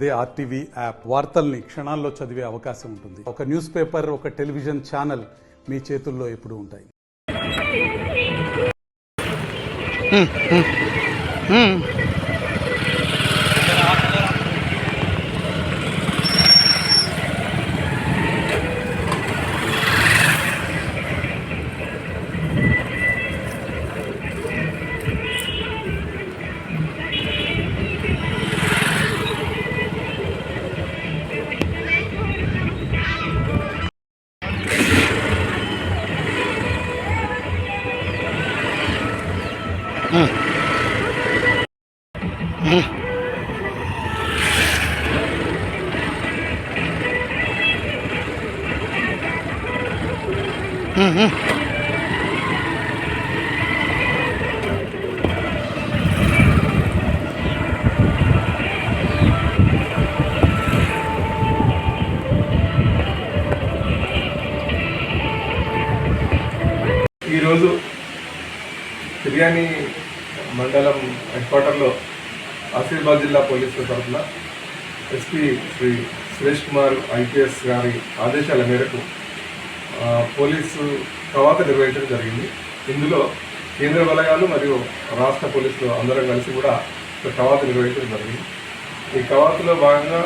అదే RTV app వార్తల్ని క్షణాల్లో చదివే అవకాశం ఉంటుంది. ఒక న్యూస్ పేపర్, ఒక టెలివిజన్ ఛానల్ మీ చేతుల్లో ఎప్పుడూ ఉంటాయి. ఈరోజు బిర్యానీ మండలం హెడ్ క్వార్టర్లో ఆసిఫాబాద్ జిల్లా పోలీసుల తరఫున ఎస్పీ శ్రీ సురేష్ కుమార్ ఐపీఎస్ గారి ఆదేశాల మేరకు పోలీసు కవాతు నిర్వహించడం జరిగింది. ఇందులో కేంద్ర బలగాలు మరియు రాష్ట్ర పోలీసులు అందరం కలిసి కూడా కవాతు నిర్వహించడం జరిగింది. ఈ కవాతులో భాగంగా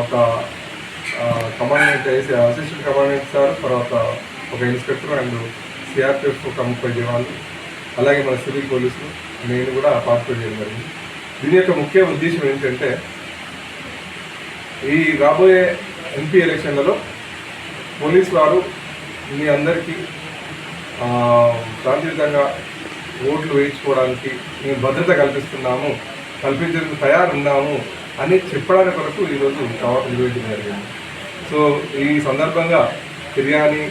ఒక కమాండెంట్ అసిస్టెంట్ కమాండెంట్ సార్, తర్వాత ఒక ఇన్స్పెక్టర్ అండ్ సిఆర్పిఎఫ్ ఒక 30 జవాన్లు, అలాగే మన సివిల్ పోలీసులు, నేను కూడా పార్టిసిపేట్ చేయడం జరిగింది. దీని యొక్క ముఖ్య ఉద్దేశం ఏంటంటే, ఈ రాబోయే ఎంపీ ఎలక్షన్లలో పోలీసు వారు మీ అందరికీ శాంతియుతంగా ఓట్లు వేయించుకోవడానికి మేము భద్రత కల్పించడానికి తయారున్నాము అని చెప్పడానికి వరకు ఈరోజు కవాతు నిర్వహించడం జరిగింది. సో ఈ సందర్భంగా బిర్యానీ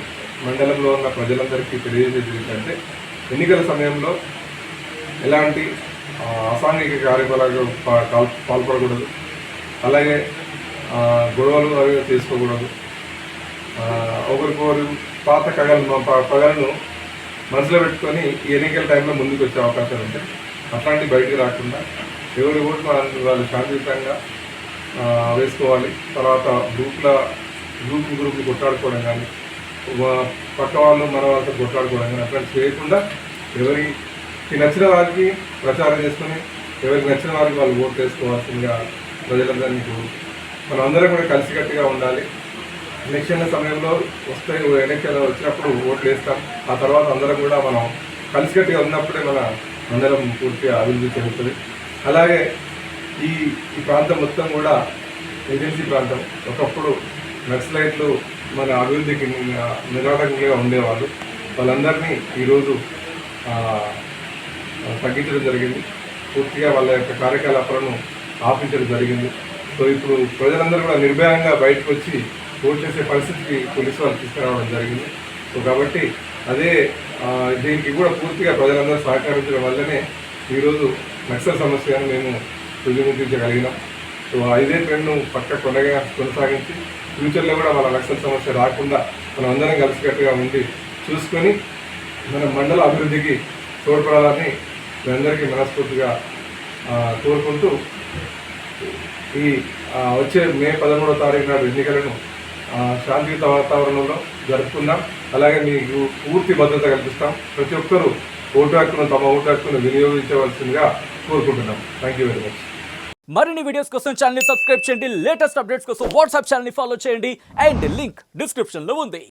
మండలంలో ఉన్న ప్రజలందరికీ తెలియజేసేది ఏంటంటే, ఎన్నికల సమయంలో ఎలాంటి అసాంఘిక కార్యకలాపాలకు పాల్పడకూడదు, అలాగే గొడవలు అవి చేసుకోకూడదు, ఒకరికొకరు పాత పగలను మనసులో పెట్టుకొని ఈ ఎన్నికల టైంలో ముందుకు వచ్చే అవకాశాలు ఉంటాయి. అట్లాంటివి బయటికి రాకుండా ఎవరి ఓటు వాళ్ళు శాంతియుతంగా వేసుకోవాలి. తర్వాత గ్రూప్లు కొట్లాడుకోవడం కానీ, పక్క వాళ్ళు మన వాళ్ళతో కొట్లాడుకోవడం కానీ అట్లాంటి చేయకుండా ఎవరికి నచ్చిన వారికి ప్రచారం చేసుకొని ఎవరికి నచ్చిన వారికి వాళ్ళు ఓటు వేసుకోవాల్సిందిగా ప్రజలందరినీ మనం అందరం కూడా కలిసికట్టుగా ఉండాలి. ఎలక్షన్ల సమయంలో ఎలక్షన్ వచ్చినప్పుడు ఓట్లు వేస్తాం. ఆ తర్వాత అందరం కూడా మనం కలిసికట్టుగా ఉన్నప్పుడే మన అందరం పూర్తిగా అభివృద్ధి చెందుతుంది. అలాగే ఈ ప్రాంతం మొత్తం కూడా ఏజెన్సీ ప్రాంతం. ఒకప్పుడు నక్సలైట్లు మన అభివృద్ధికి నిరాటకంగా ఉండేవాళ్ళు. వాళ్ళందరినీ ఈరోజు తగ్గించడం జరిగింది. పూర్తిగా వాళ్ళ యొక్క కార్యకలాపాలను ఆపించడం జరిగింది. సో ఇప్పుడు ప్రజలందరూ కూడా నిర్భయంగా బయటకు వచ్చి ఓటు చేసే పరిస్థితికి పోలీసు వాళ్ళు తీసుకురావడం జరిగింది. సో కాబట్టి అదే దీనికి కూడా పూర్తిగా ప్రజలందరూ సహకరించడం వల్లనే ఈరోజు నక్సల్ సమస్యను మేము తుదిముట్టించగలిగినాం. సో ఇదే ట్రెండ్ను పక్క కొనసాగించి ఫ్యూచర్లో కూడా మన నక్సల్ సమస్య రాకుండా మనం అందరం కలిసికట్టుగా ఉండి చూసుకొని మన మండల అభివృద్ధికి తోడ్పడాలని మీ అందరికీ మనస్ఫూర్తిగా కోరుకుంటూ ఈ వచ్చే మే 13వ తారీఖు నాడు ఎన్నికలను శాంతియుత వాతావరణంలో జరుపుకుందాం. అలాగే మీకు పూర్తి భద్రత కల్పిస్తాం. ప్రతి ఒక్కరూ తమ ఓటు హక్కును వినియోగించవలసిందిగా కోరుకుంటున్నాం. Thank you very much. మరిన్ని వీడియోస్ కోసం ఛానల్ ని సబ్స్క్రైబ్ చేయండి. లేటెస్ట్ అప్డేట్స్ కోసం వాట్సాప్ ఛానల్ ని ఫాలో చేయండి. అండ్ లింక్ డిస్క్రిప్షన్ లో ఉంది.